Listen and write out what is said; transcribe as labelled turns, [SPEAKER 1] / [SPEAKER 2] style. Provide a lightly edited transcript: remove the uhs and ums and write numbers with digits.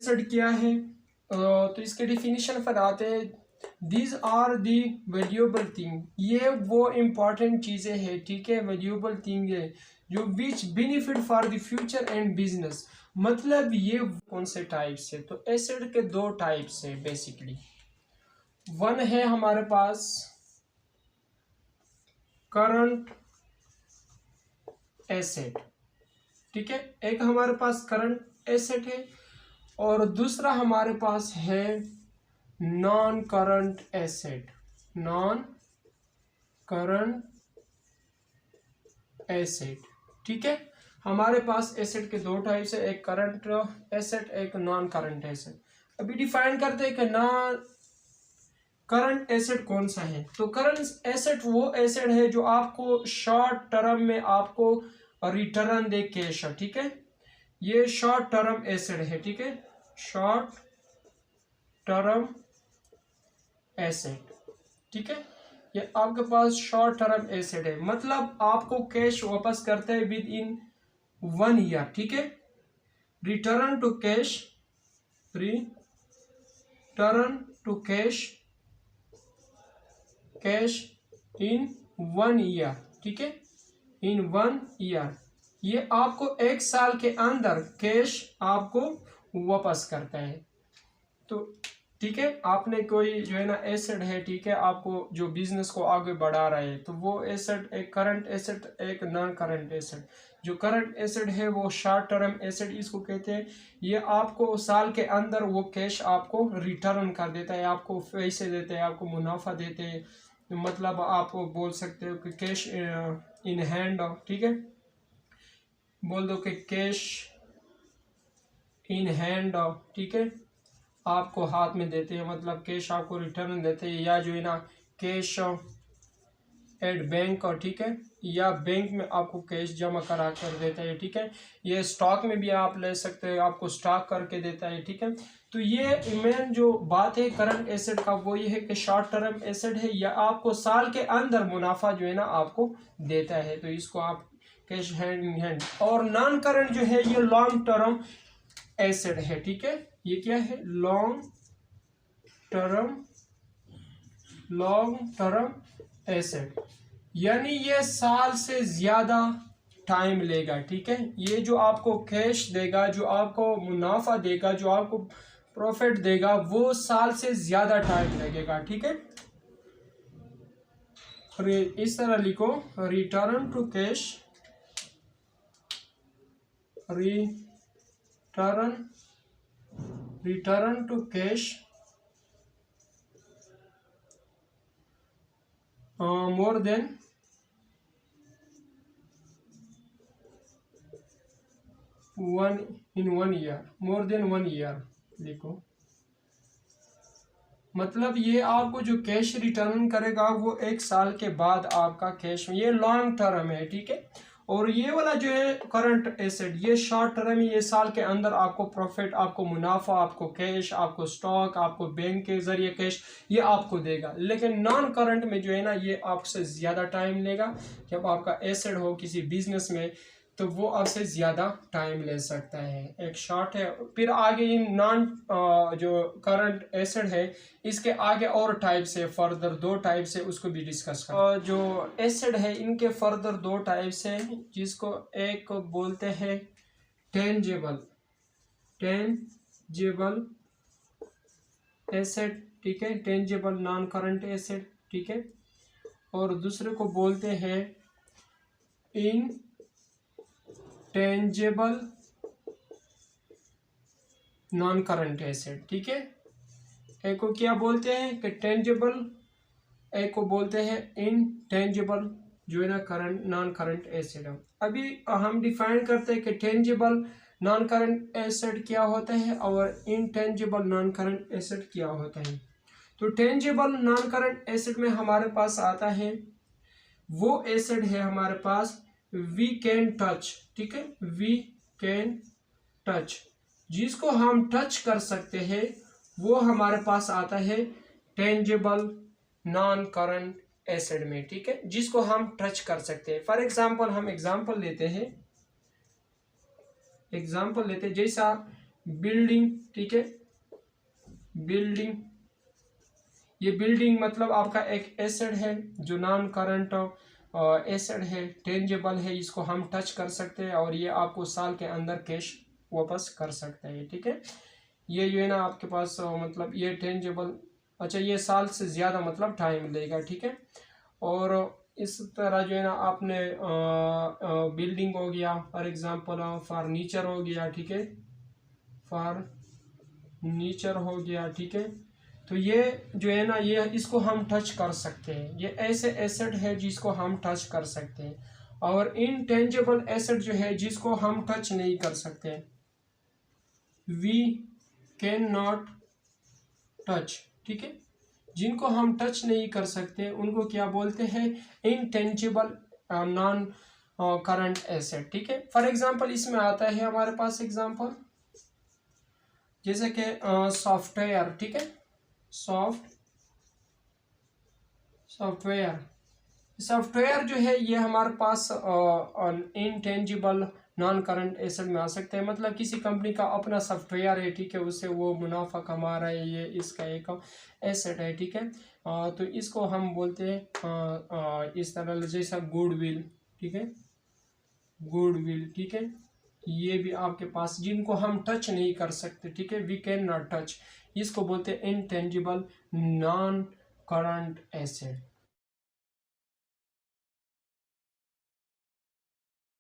[SPEAKER 1] Asset क्या है? तो इसके डिफिनीशन पर आते हैं। These are the valuable thing, ये वो इम्पॉर्टेंट चीज़ें हैं, ठीक है, वैल्यूएबल थिंग है जो विच benefit for the future and business. मतलब ये कौन से टाइप्स है? तो एसेट के दो टाइप्स है बेसिकली। वन है हमारे पास करंट एसेट, ठीक है, एक हमारे पास करंट एसेट है और दूसरा हमारे पास है non current asset. Non current asset, ठीक है, हमारे पास एसेट के दो टाइप्स है, एक करंट एसेट, एक नॉन करंट एसेट। अभी डिफाइन करते हैं कि नॉन करंट एसेट कौन सा है। तो करंट एसेट वो एसेट है जो आपको शॉर्ट टर्म में आपको रिटर्न दे कैश, ठीक है, ये शॉर्ट टर्म एसेट है, ठीक है, शॉर्ट टर्म एसेट, ठीक है, ये आपके पास शॉर्ट टर्म एसेट है, मतलब आपको कैश वापस करते हैं विद इन 1 ईयर, ठीक है, return to cash, return to cash, cash in 1 year, ठीक है, इन 1 ईयर, ये आपको 1 साल के अंदर कैश आपको वापस करता है। तो ठीक है, आपने कोई जो है ना एसेट है, ठीक है, आपको जो बिजनेस को आगे बढ़ा रहा है, तो वो एसेट एक करंट एसेट, एक नॉन करंट एसेट। जो करंट एसेट है वो शॉर्ट टर्म एसेट इसको कहते हैं, ये आपको साल के अंदर वो कैश आपको रिटर्न कर देता है, आपको पैसे देते हैं, आपको मुनाफा देते हैं, मतलब आप बोल सकते हो कि कैश इन हैंड, ठीक है, बोल दो कि कैश इन हैंड, ठीक है, आपको हाथ में देते हैं, मतलब कैश आपको रिटर्न देते हैं, या जो है ना कैश एट बैंक, ठीक है, या बैंक में आपको कैश जमा करा कर देता है, ठीक है, ये स्टॉक में भी आप ले सकते हैं, आपको स्टॉक करके देता है, ठीक है। तो ये मेन जो बात है करंट एसेट का वो ये है कि शॉर्ट टर्म एसेट है, या आपको साल के अंदर मुनाफा जो है ना आपको देता है, तो इसको आप कैश हैंड इन हैंड। और नॉन करंट जो है ये लॉन्ग टर्म एसेट है, ठीक है, ये क्या है? लॉन्ग टर्म एसेट, यानी ये साल से ज्यादा टाइम लेगा, ठीक है, ये जो आपको कैश देगा, जो आपको मुनाफा देगा, जो आपको प्रॉफिट देगा, वो साल से ज्यादा टाइम लगेगा, ठीक है। इस तरह लिखो, return to cash, return to cash more than 1 year, more than 1 year लिखो। मतलब ये आपको जो कैश रिटर्न करेगा वो 1 साल के बाद आपका कैश, ये लॉन्ग टर्म है, ठीक है। और ये वाला जो है करंट एसेट ये शॉर्ट टर्म, ये साल के अंदर आपको प्रॉफिट, आपको मुनाफा, आपको कैश, आपको स्टॉक, आपको बैंक के जरिए कैश ये आपको देगा। लेकिन नॉन करंट में जो है ना ये आपसे ज़्यादा टाइम लेगा। जब आपका एसेट हो किसी बिजनेस में तो वो आपसे ज़्यादा टाइम ले सकता है। एक शॉर्ट है, फिर आगे इन नॉन जो करंट एसेट है इसके आगे और टाइप्स है, फर्दर 2 टाइप्स है, उसको भी डिस्कस करें। जो एसेट है इनके फर्दर 2 टाइप्स है, जिसको एक बोलते हैं टेंजेबल एसेट, ठीक है, टेंजेबल नॉन करंट एसेट, ठीक है, और दूसरे को बोलते हैं टेंजेबल नॉन करंट एसेट, ठीक है। एक को क्या बोलते हैं कि टेंजेबल, एक को बोलते हैं इनटेंजेबल जो है ना करंट नॉन करंट एसेट। अभी हम डिफाइन करते हैं कि टेंजेबल नॉन करंट एसेट क्या होता है और इनटेंजेबल नॉन करंट एसेट क्या होता है। तो टेंजेबल नॉन करंट एसेट में हमारे पास आता है वो एसेट है हमारे पास वी कैन टच, ठीक है, वी कैन टच, जिसको हम टच कर सकते हैं वो हमारे पास आता है टेंजेबल नॉन करंट एसेट में, ठीक है, जिसको हम टच कर सकते हैं। फॉर एग्जांपल हम एग्जांपल लेते हैं, जैसा बिल्डिंग, ठीक है, बिल्डिंग, ये बिल्डिंग मतलब आपका एक एसेट है जो नॉन करंट एसेट है, टेंजेबल है, इसको हम टच कर सकते हैं और ये आपको साल के अंदर कैश वापस कर सकते हैं, ठीक है। ये जो है ना आपके पास मतलब ये टेंजेबल, अच्छा ये साल से ज़्यादा मतलब टाइम लेगा, ठीक है। और इस तरह जो है ना आपने बिल्डिंग हो गया, फॉर एग्जांपल फर्नीचर हो गया, ठीक है, फर्नीचर हो गया, ठीक है। तो ये जो है ना ये इसको हम टच कर सकते हैं, ये ऐसे एसेट है जिसको हम टच कर सकते हैं। और इनटेंजिबल एसेट जो है जिसको हम टच नहीं कर सकते, वी कैन नॉट टच, ठीक है, जिनको हम टच नहीं कर सकते उनको क्या बोलते हैं, इनटेंजिबल नॉन करंट एसेट, ठीक है। फॉर एग्जांपल इसमें आता है हमारे पास एग्जांपल जैसे कि सॉफ्टवेयर, ठीक है, सॉफ्टवेयर सॉफ्टवेयर जो है ये हमारे पास इनटेंजिबल नॉन करंट एसेट में आ सकते हैं। मतलब किसी कंपनी का अपना सॉफ्टवेयर है, ठीक है, उससे वो मुनाफा कमा रहा है, ये इसका एक एसेट है, ठीक है। तो इसको हम बोलते हैं इस तरह जैसा गुडविल, ठीक है, गुडविल, ठीक है, ये भी आपके पास जिनको हम टच नहीं कर सकते, ठीक है, वी कैन नॉट टच, इसको बोलते हैं इनटेंजिबल नॉन करंट एसेट।